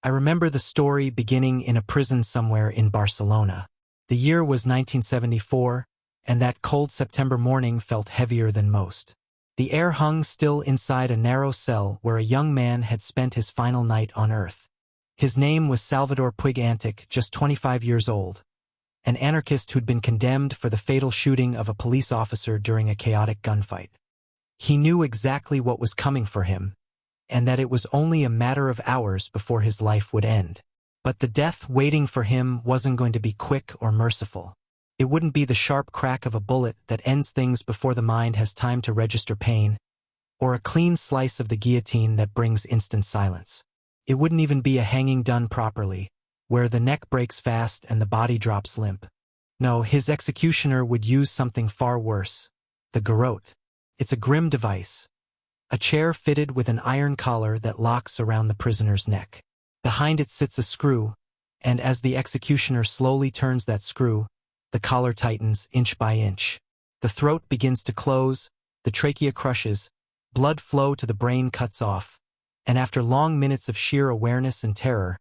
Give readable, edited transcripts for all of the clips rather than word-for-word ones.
I remember the story beginning in a prison somewhere in Barcelona. The year was 1974, and that cold September morning felt heavier than most. The air hung still inside a narrow cell where a young man had spent his final night on Earth. His name was Salvador Puig Antic, just 25 years old, an anarchist who'd been condemned for the fatal shooting of a police officer during a chaotic gunfight. He knew exactly what was coming for him, and that it was only a matter of hours before his life would end. But the death waiting for him wasn't going to be quick or merciful. It wouldn't be the sharp crack of a bullet that ends things before the mind has time to register pain, or a clean slice of the guillotine that brings instant silence. It wouldn't even be a hanging done properly, where the neck breaks fast and the body drops limp. No, his executioner would use something far worse: the garrote. It's a grim device, a chair fitted with an iron collar that locks around the prisoner's neck. Behind it sits a screw, and as the executioner slowly turns that screw, the collar tightens inch by inch. The throat begins to close, the trachea crushes, blood flow to the brain cuts off, and after long minutes of sheer awareness and terror,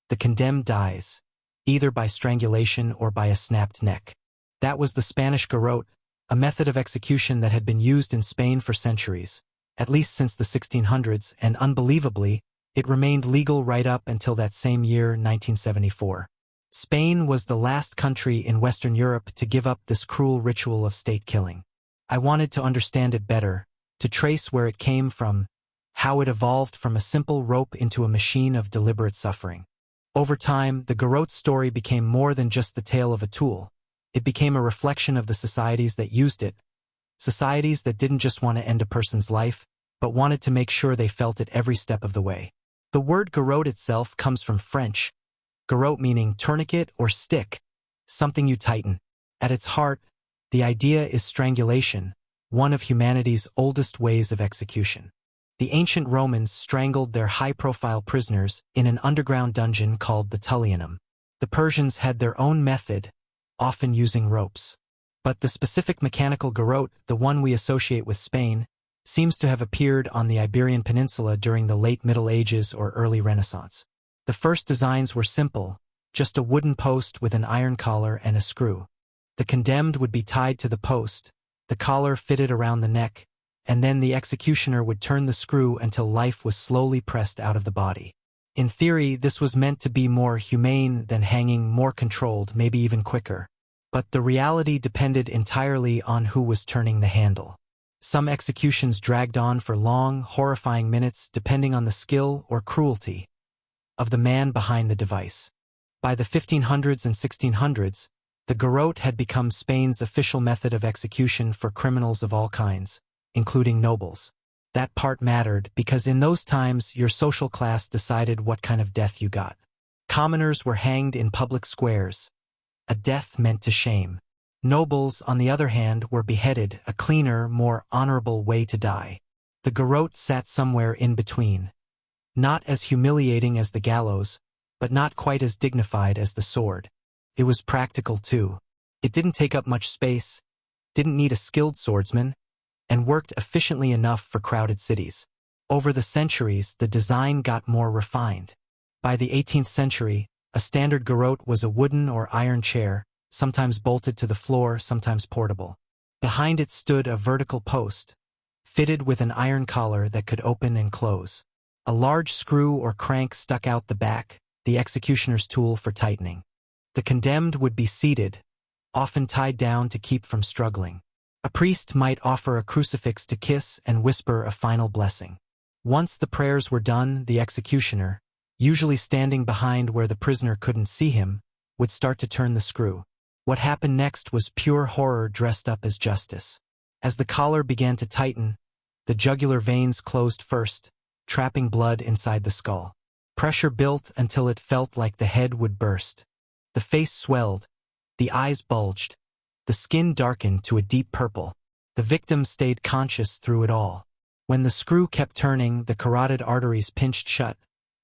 the condemned dies, either by strangulation or by a snapped neck. That was the Spanish garrote, a method of execution that had been used in Spain for centuries, at least since the 1600s, and unbelievably, it remained legal right up until that same year, 1974. Spain was the last country in Western Europe to give up this cruel ritual of state killing. I wanted to understand it better, to trace where it came from, how it evolved from a simple rope into a machine of deliberate suffering. Over time, the garrote story became more than just the tale of a tool. It became a reflection of the societies that used it, societies that didn't just want to end a person's life, but wanted to make sure they felt it every step of the way. The word garrote itself comes from French, garrote meaning tourniquet or stick, something you tighten. At its heart, the idea is strangulation, one of humanity's oldest ways of execution. The ancient Romans strangled their high-profile prisoners in an underground dungeon called the Tullianum. The Persians had their own method, often using ropes. But the specific mechanical garrote, the one we associate with Spain, seems to have appeared on the Iberian Peninsula during the late Middle Ages or early Renaissance. The first designs were simple, just a wooden post with an iron collar and a screw. The condemned would be tied to the post, the collar fitted around the neck, and then the executioner would turn the screw until life was slowly pressed out of the body. In theory, this was meant to be more humane than hanging, more controlled, maybe even quicker. But the reality depended entirely on who was turning the handle. Some executions dragged on for long, horrifying minutes depending on the skill or cruelty of the man behind the device. By the 1500s and 1600s, the garrote had become Spain's official method of execution for criminals of all kinds, including nobles. That part mattered because in those times your social class decided what kind of death you got. Commoners were hanged in public squares, a death meant to shame. Nobles, on the other hand, were beheaded, a cleaner, more honorable way to die. The garrote sat somewhere in between. Not as humiliating as the gallows, but not quite as dignified as the sword. It was practical too. It didn't take up much space, didn't need a skilled swordsman, and worked efficiently enough for crowded cities. Over the centuries, the design got more refined. By the 18th century, a standard garrote was a wooden or iron chair, sometimes bolted to the floor, sometimes portable. Behind it stood a vertical post, fitted with an iron collar that could open and close. A large screw or crank stuck out the back, the executioner's tool for tightening. The condemned would be seated, often tied down to keep from struggling. A priest might offer a crucifix to kiss and whisper a final blessing. Once the prayers were done, the executioner, usually standing behind where the prisoner couldn't see him, would start to turn the screw. What happened next was pure horror dressed up as justice. As the collar began to tighten, the jugular veins closed first, trapping blood inside the skull. Pressure built until it felt like the head would burst. The face swelled, the eyes bulged, the skin darkened to a deep purple. The victim stayed conscious through it all. When the screw kept turning, the carotid arteries pinched shut,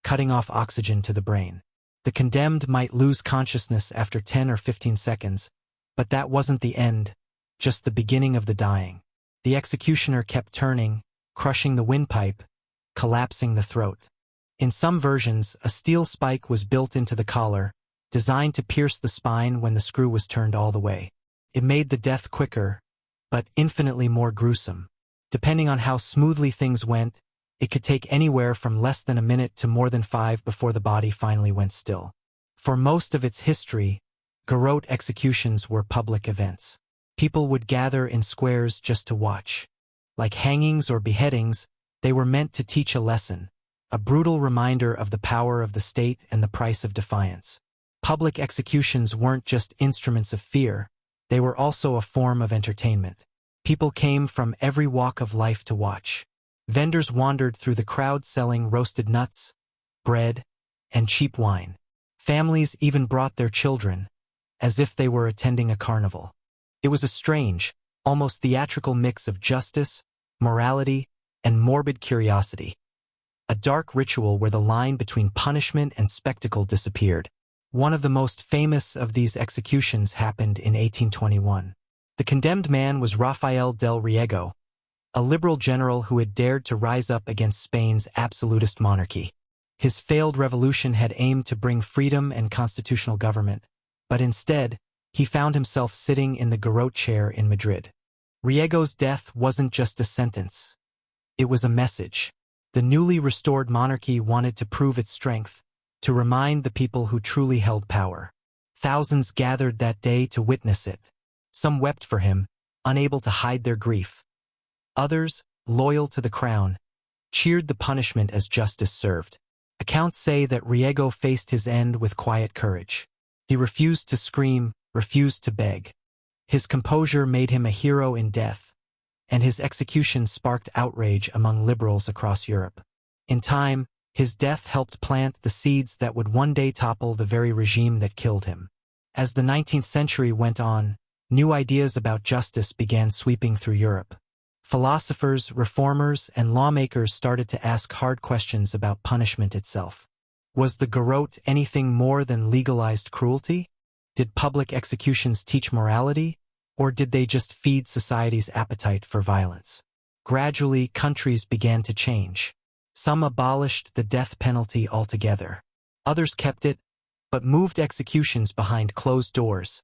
cutting off oxygen to the brain. The condemned might lose consciousness after 10 or 15 seconds, but that wasn't the end, just the beginning of the dying. The executioner kept turning, crushing the windpipe, collapsing the throat. In some versions, a steel spike was built into the collar, designed to pierce the spine when the screw was turned all the way. It made the death quicker, but infinitely more gruesome. Depending on how smoothly things went, it could take anywhere from less than a minute to more than 5 before the body finally went still. For most of its history, garrote executions were public events. People would gather in squares just to watch. Like hangings or beheadings, they were meant to teach a lesson, a brutal reminder of the power of the state and the price of defiance. Public executions weren't just instruments of fear, they were also a form of entertainment. People came from every walk of life to watch. Vendors wandered through the crowd selling roasted nuts, bread, and cheap wine. Families even brought their children, as if they were attending a carnival. It was a strange, almost theatrical mix of justice, morality, and morbid curiosity. A dark ritual where the line between punishment and spectacle disappeared. One of the most famous of these executions happened in 1821. The condemned man was Rafael del Riego, a liberal general who had dared to rise up against Spain's absolutist monarchy. His failed revolution had aimed to bring freedom and constitutional government, but instead, he found himself sitting in the garrote chair in Madrid. Riego's death wasn't just a sentence. It was a message. The newly restored monarchy wanted to prove its strength, to remind the people who truly held power. Thousands gathered that day to witness it. Some wept for him, unable to hide their grief. Others, loyal to the crown, cheered the punishment as justice served. Accounts say that Riego faced his end with quiet courage. He refused to scream, refused to beg. His composure made him a hero in death, and his execution sparked outrage among liberals across Europe. In time, his death helped plant the seeds that would one day topple the very regime that killed him. As the 19th century went on, new ideas about justice began sweeping through Europe. Philosophers, reformers, and lawmakers started to ask hard questions about punishment itself. Was the garrote anything more than legalized cruelty? Did public executions teach morality, or did they just feed society's appetite for violence? Gradually, countries began to change. Some abolished the death penalty altogether. Others kept it, but moved executions behind closed doors,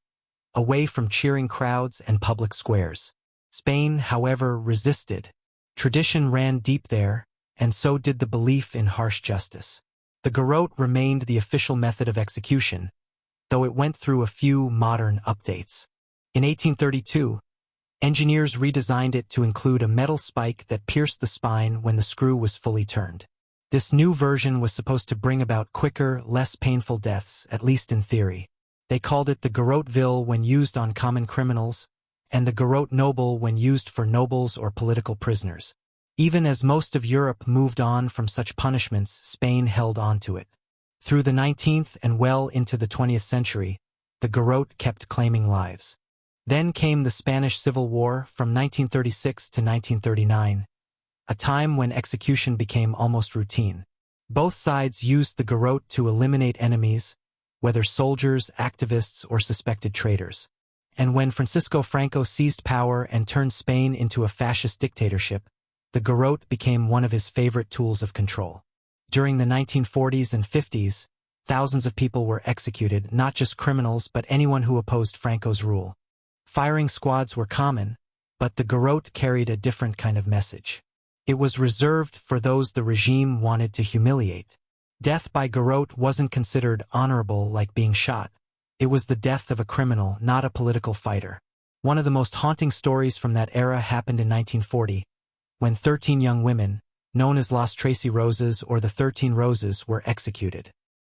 away from cheering crowds and public squares. Spain, however, resisted. Tradition ran deep there, and so did the belief in harsh justice. The garrote remained the official method of execution, though it went through a few modern updates. In 1832, engineers redesigned it to include a metal spike that pierced the spine when the screw was fully turned. This new version was supposed to bring about quicker, less painful deaths, at least in theory. They called it the garrote vil when used on common criminals, and the garrote noble when used for nobles or political prisoners. Even as most of Europe moved on from such punishments, Spain held on to it. Through the 19th and well into the 20th century, the garrote kept claiming lives. Then came the Spanish Civil War from 1936 to 1939, a time when execution became almost routine. Both sides used the garrote to eliminate enemies, whether soldiers, activists, or suspected traitors. And when Francisco Franco seized power and turned Spain into a fascist dictatorship, the garrote became one of his favorite tools of control. During the 1940s and 50s, thousands of people were executed, not just criminals but anyone who opposed Franco's rule. Firing squads were common, but the garrote carried a different kind of message. It was reserved for those the regime wanted to humiliate. Death by garrote wasn't considered honorable like being shot. It was the death of a criminal, not a political fighter. One of the most haunting stories from that era happened in 1940, when 13 young women, known as Las Tracy Roses or the 13 Roses, were executed.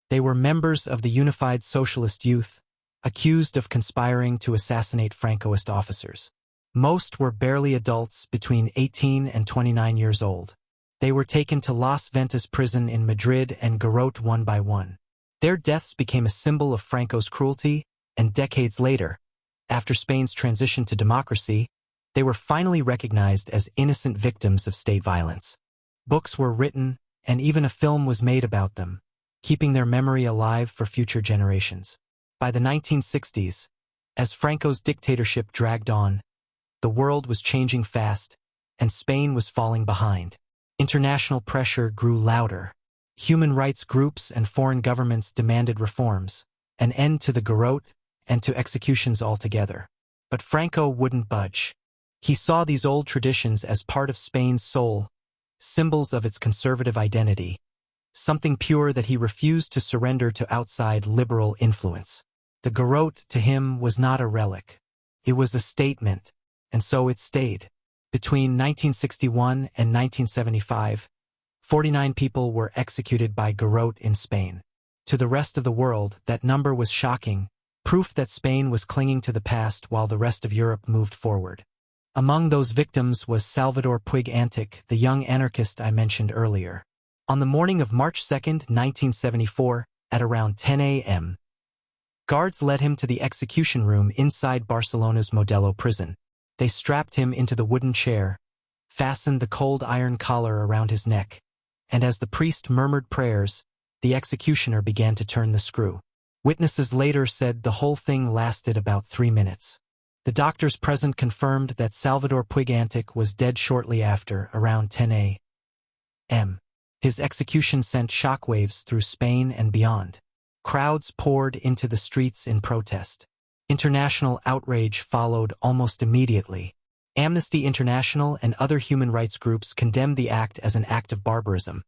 They were members of the Unified Socialist Youth, accused of conspiring to assassinate Francoist officers. Most were barely adults between 18 and 29 years old. They were taken to Las Ventas prison in Madrid and garrote one by one. Their deaths became a symbol of Franco's cruelty, and decades later, after Spain's transition to democracy, they were finally recognized as innocent victims of state violence. Books were written, and even a film was made about them, keeping their memory alive for future generations. By the 1960s, as Franco's dictatorship dragged on, the world was changing fast, and Spain was falling behind. International pressure grew louder. Human rights groups and foreign governments demanded reforms, an end to the garrote, and to executions altogether. But Franco wouldn't budge. He saw these old traditions as part of Spain's soul, symbols of its conservative identity, something pure that he refused to surrender to outside liberal influence. The garrote to him was not a relic. It was a statement, and so it stayed. Between 1961 and 1975, 49 people were executed by garrote in Spain. To the rest of the world, that number was shocking, proof that Spain was clinging to the past while the rest of Europe moved forward. Among those victims was Salvador Puig Antic, the young anarchist I mentioned earlier. On the morning of March 2, 1974, at around 10 a.m., guards led him to the execution room inside Barcelona's Modelo prison. They strapped him into the wooden chair, fastened the cold iron collar around his neck, and as the priest murmured prayers, the executioner began to turn the screw. Witnesses later said the whole thing lasted about 3 minutes. The doctors present confirmed that Salvador Puig Antic was dead shortly after, around 10 a.m. His execution sent shockwaves through Spain and beyond. Crowds poured into the streets in protest. International outrage followed almost immediately. Amnesty International and other human rights groups condemned the act as an act of barbarism,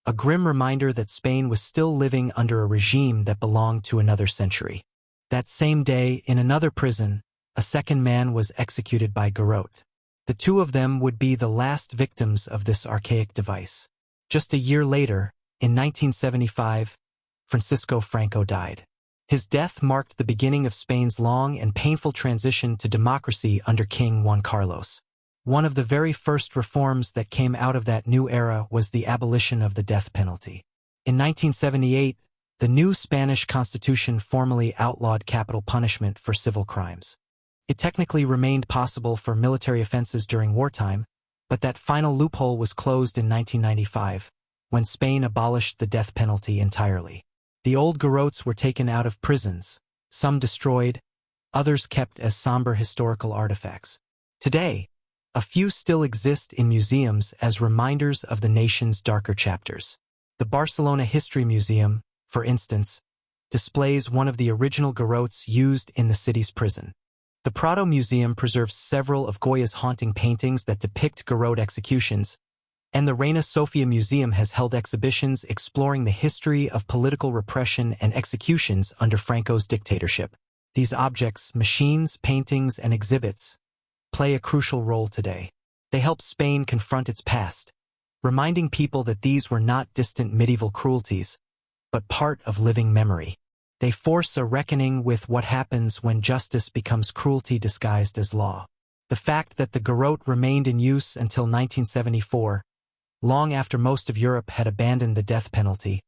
a grim reminder that Spain was still living under a regime that belonged to another century. That same day, in another prison, a second man was executed by garrote. The two of them would be the last victims of this archaic device. Just a year later, in 1975, Francisco Franco died. His death marked the beginning of Spain's long and painful transition to democracy under King Juan Carlos. One of the very first reforms that came out of that new era was the abolition of the death penalty. In 1978, the new Spanish constitution formally outlawed capital punishment for civil crimes. It technically remained possible for military offenses during wartime, but that final loophole was closed in 1995, when Spain abolished the death penalty entirely. The old garrotes were taken out of prisons, some destroyed, others kept as somber historical artifacts. Today, a few still exist in museums as reminders of the nation's darker chapters. The Barcelona History Museum, for instance, displays one of the original garrotes used in the city's prison. The Prado Museum preserves several of Goya's haunting paintings that depict garrote executions, and the Reina Sofia Museum has held exhibitions exploring the history of political repression and executions under Franco's dictatorship. These objects, machines, paintings, and exhibits, play a crucial role today. They help Spain confront its past, reminding people that these were not distant medieval cruelties, but part of living memory. They force a reckoning with what happens when justice becomes cruelty disguised as law. The fact that the garrote remained in use until 1974, long after most of Europe had abandoned the death penalty,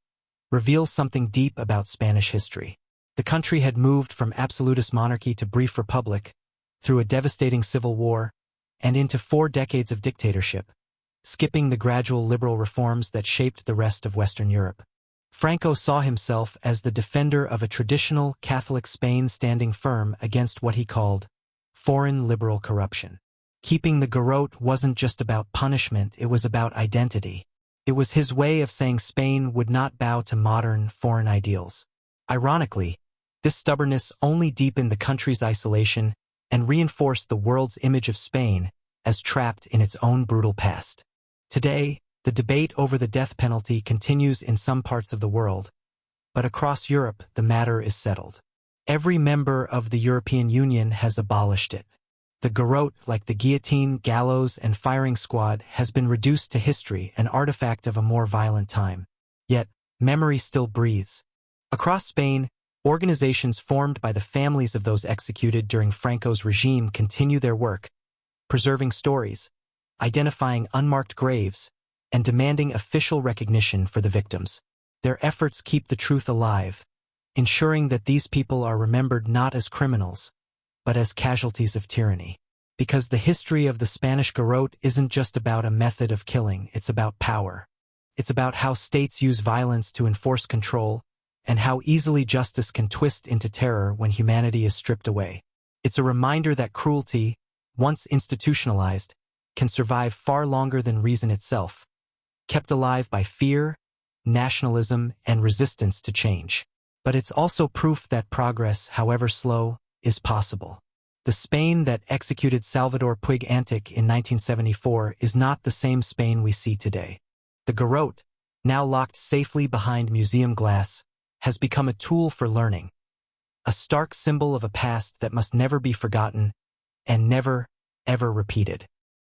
reveals something deep about Spanish history. The country had moved from absolutist monarchy to brief republic, through a devastating civil war, and into 4 decades of dictatorship, skipping the gradual liberal reforms that shaped the rest of Western Europe. Franco saw himself as the defender of a traditional Catholic Spain standing firm against what he called foreign liberal corruption. Keeping the garrote wasn't just about punishment, it was about identity. It was his way of saying Spain would not bow to modern, foreign ideals. Ironically, this stubbornness only deepened the country's isolation and reinforced the world's image of Spain as trapped in its own brutal past. Today, the debate over the death penalty continues in some parts of the world, but across Europe the matter is settled. Every member of the European Union has abolished it. The garrote, like the guillotine, gallows, and firing squad, has been reduced to history, an artifact of a more violent time. Yet, memory still breathes. Across Spain, organizations formed by the families of those executed during Franco's regime continue their work, preserving stories, identifying unmarked graves, and demanding official recognition for the victims. Their efforts keep the truth alive, ensuring that these people are remembered not as criminals, but as casualties of tyranny. Because the history of the Spanish garrote isn't just about a method of killing, it's about power. It's about how states use violence to enforce control, and how easily justice can twist into terror when humanity is stripped away. It's a reminder that cruelty, once institutionalized, can survive far longer than reason itself, kept alive by fear, nationalism, and resistance to change. But it's also proof that progress, however slow, is possible. The Spain that executed Salvador Puig Antic in 1974 is not the same Spain we see today. The garrote, now locked safely behind museum glass, has become a tool for learning, a stark symbol of a past that must never be forgotten and never, ever repeated.